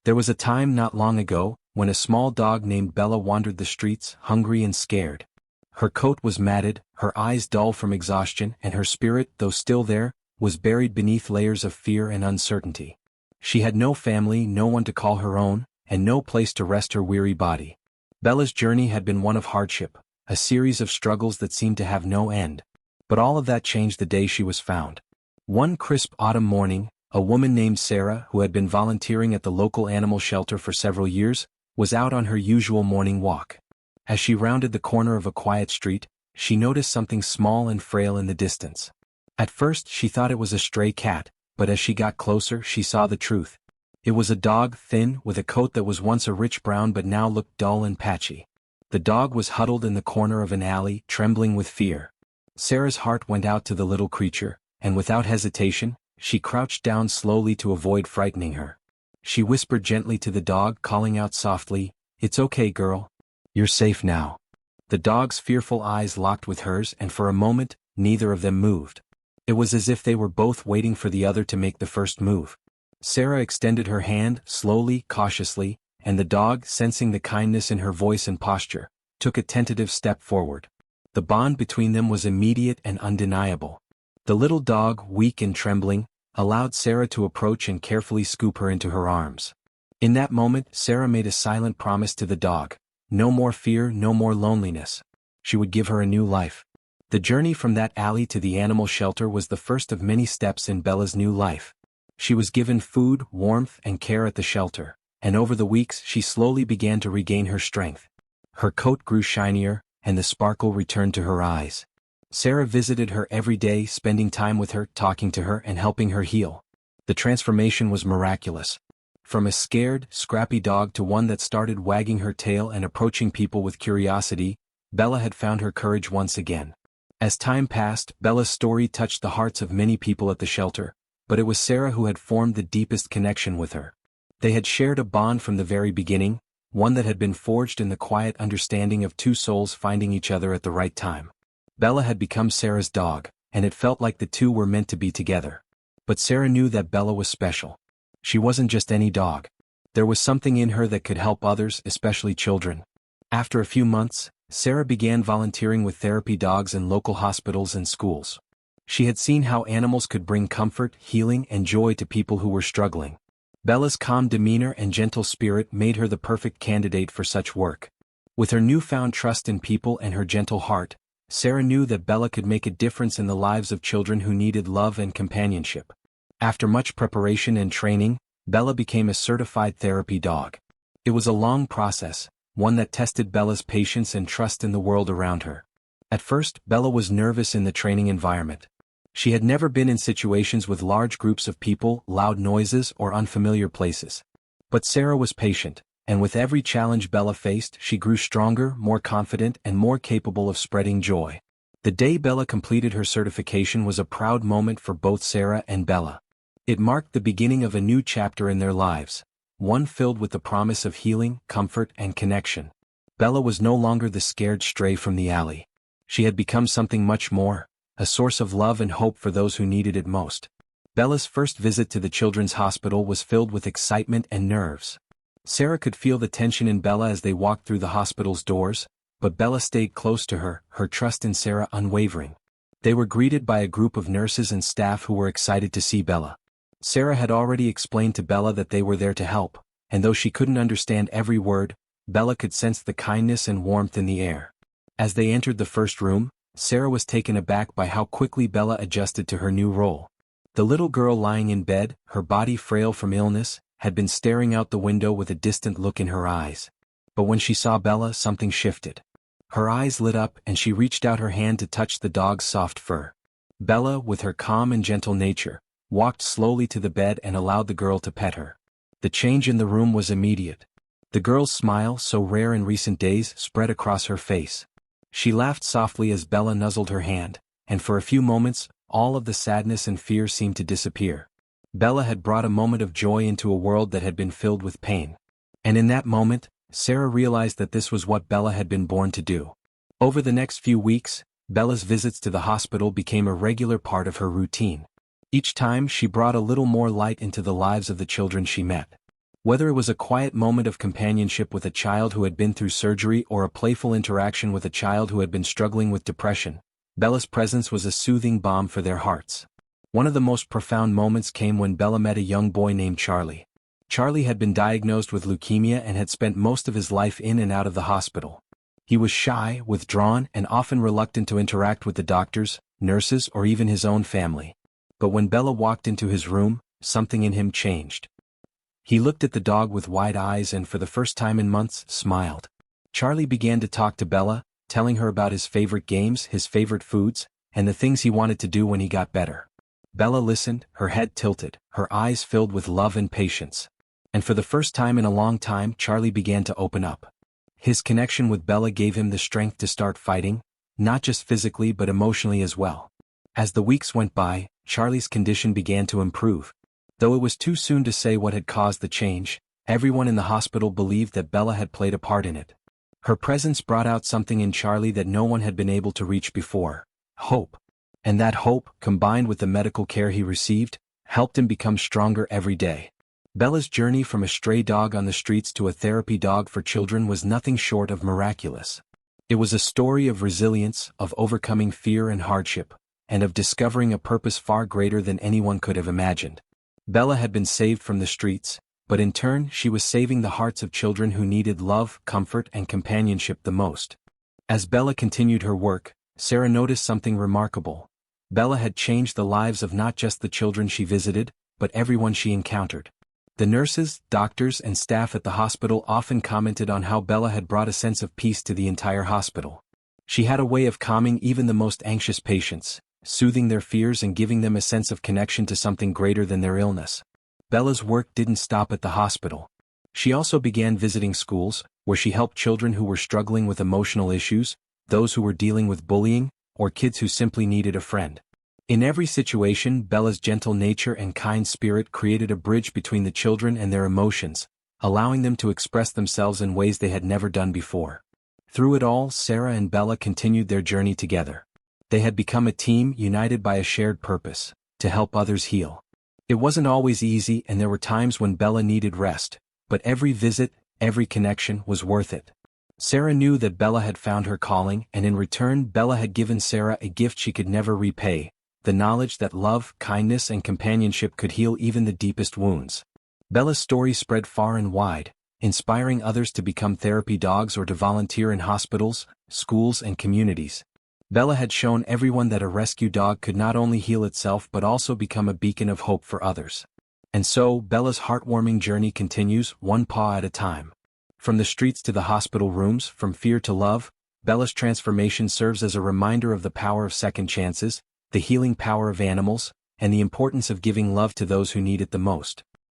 There was a time not long ago, when a small dog named Bella wandered the streets, hungry and scared. Her coat was matted, her eyes dull from exhaustion, and her spirit, though still there, was buried beneath layers of fear and uncertainty. She had no family, no one to call her own, and no place to rest her weary body. Bella's journey had been one of hardship, a series of struggles that seemed to have no end. But all of that changed the day she was found. One crisp autumn morning, a woman named Sarah, who had been volunteering at the local animal shelter for several years, was out on her usual morning walk. As she rounded the corner of a quiet street, she noticed something small and frail in the distance. At first she thought it was a stray cat, but as she got closer she saw the truth. It was a dog, thin, with a coat that was once a rich brown but now looked dull and patchy. The dog was huddled in the corner of an alley, trembling with fear. Sarah's heart went out to the little creature, and without hesitation, she crouched down slowly to avoid frightening her. She whispered gently to the dog, calling out softly, "It's okay, girl. You're safe now." The dog's fearful eyes locked with hers, and for a moment, neither of them moved. It was as if they were both waiting for the other to make the first move. Sarah extended her hand, slowly, cautiously, and the dog, sensing the kindness in her voice and posture, took a tentative step forward. The bond between them was immediate and undeniable. The little dog, weak and trembling, allowed Sarah to approach and carefully scoop her into her arms. In that moment, Sarah made a silent promise to the dog. No more fear, no more loneliness. She would give her a new life. The journey from that alley to the animal shelter was the first of many steps in Bella's new life. She was given food, warmth, and care at the shelter, and over the weeks she slowly began to regain her strength. Her coat grew shinier, and the sparkle returned to her eyes. Sarah visited her every day, spending time with her, talking to her, and helping her heal. The transformation was miraculous. From a scared, scrappy dog to one that started wagging her tail and approaching people with curiosity, Bella had found her courage once again. As time passed, Bella's story touched the hearts of many people at the shelter, but it was Sarah who had formed the deepest connection with her. They had shared a bond from the very beginning, one that had been forged in the quiet understanding of two souls finding each other at the right time. Bella had become Sarah's dog, and it felt like the two were meant to be together. But Sarah knew that Bella was special. She wasn't just any dog. There was something in her that could help others, especially children. After a few months, Sarah began volunteering with therapy dogs in local hospitals and schools. She had seen how animals could bring comfort, healing, and joy to people who were struggling. Bella's calm demeanor and gentle spirit made her the perfect candidate for such work. With her newfound trust in people and her gentle heart, Sarah knew that Bella could make a difference in the lives of children who needed love and companionship. After much preparation and training, Bella became a certified therapy dog. It was a long process, one that tested Bella's patience and trust in the world around her. At first, Bella was nervous in the training environment. She had never been in situations with large groups of people, loud noises, or unfamiliar places. But Sarah was patient, and with every challenge Bella faced, she grew stronger, more confident, and more capable of spreading joy. The day Bella completed her certification was a proud moment for both Sarah and Bella. It marked the beginning of a new chapter in their lives, one filled with the promise of healing, comfort, and connection. Bella was no longer the scared stray from the alley. She had become something much more, a source of love and hope for those who needed it most. Bella's first visit to the children's hospital was filled with excitement and nerves. Sarah could feel the tension in Bella as they walked through the hospital's doors, but Bella stayed close to her, her trust in Sarah unwavering. They were greeted by a group of nurses and staff who were excited to see Bella. Sarah had already explained to Bella that they were there to help, and though she couldn't understand every word, Bella could sense the kindness and warmth in the air. As they entered the first room, Sarah was taken aback by how quickly Bella adjusted to her new role. The little girl lying in bed, her body frail from illness, had been staring out the window with a distant look in her eyes. But when she saw Bella, something shifted. Her eyes lit up and she reached out her hand to touch the dog's soft fur. Bella, with her calm and gentle nature, walked slowly to the bed and allowed the girl to pet her. The change in the room was immediate. The girl's smile, so rare in recent days, spread across her face. She laughed softly as Bella nuzzled her hand, and for a few moments, all of the sadness and fear seemed to disappear. Bella had brought a moment of joy into a world that had been filled with pain. And in that moment, Sarah realized that this was what Bella had been born to do. Over the next few weeks, Bella's visits to the hospital became a regular part of her routine. Each time she brought a little more light into the lives of the children she met. Whether it was a quiet moment of companionship with a child who had been through surgery or a playful interaction with a child who had been struggling with depression, Bella's presence was a soothing balm for their hearts. One of the most profound moments came when Bella met a young boy named Charlie. Charlie had been diagnosed with leukemia and had spent most of his life in and out of the hospital. He was shy, withdrawn, and often reluctant to interact with the doctors, nurses, or even his own family. But when Bella walked into his room, something in him changed. He looked at the dog with wide eyes and for the first time in months, smiled. Charlie began to talk to Bella, telling her about his favorite games, his favorite foods, and the things he wanted to do when he got better. Bella listened, her head tilted, her eyes filled with love and patience. And for the first time in a long time, Charlie began to open up. His connection with Bella gave him the strength to start fighting, not just physically but emotionally as well. As the weeks went by, Charlie's condition began to improve. Though it was too soon to say what had caused the change, everyone in the hospital believed that Bella had played a part in it. Her presence brought out something in Charlie that no one had been able to reach before: hope. And that hope, combined with the medical care he received, helped him become stronger every day. Bella's journey from a stray dog on the streets to a therapy dog for children was nothing short of miraculous. It was a story of resilience, of overcoming fear and hardship, and of discovering a purpose far greater than anyone could have imagined. Bella had been saved from the streets, but in turn she was saving the hearts of children who needed love, comfort, and companionship the most. As Bella continued her work, Sarah noticed something remarkable. Bella had changed the lives of not just the children she visited, but everyone she encountered. The nurses, doctors, and staff at the hospital often commented on how Bella had brought a sense of peace to the entire hospital. She had a way of calming even the most anxious patients, soothing their fears and giving them a sense of connection to something greater than their illness. Bella's work didn't stop at the hospital. She also began visiting schools, where she helped children who were struggling with emotional issues, those who were dealing with bullying, or kids who simply needed a friend. In every situation, Bella's gentle nature and kind spirit created a bridge between the children and their emotions, allowing them to express themselves in ways they had never done before. Through it all, Sarah and Bella continued their journey together. They had become a team united by a shared purpose: to help others heal. It wasn't always easy, and there were times when Bella needed rest, but every visit, every connection was worth it. Sarah knew that Bella had found her calling, and in return Bella had given Sarah a gift she could never repay: the knowledge that love, kindness, and companionship could heal even the deepest wounds. Bella's story spread far and wide, inspiring others to become therapy dogs or to volunteer in hospitals, schools, and communities. Bella had shown everyone that a rescue dog could not only heal itself but also become a beacon of hope for others. And so, Bella's heartwarming journey continues, one paw at a time. From the streets to the hospital rooms, from fear to love, Bella's transformation serves as a reminder of the power of second chances, the healing power of animals, and the importance of giving love to those who need it the most.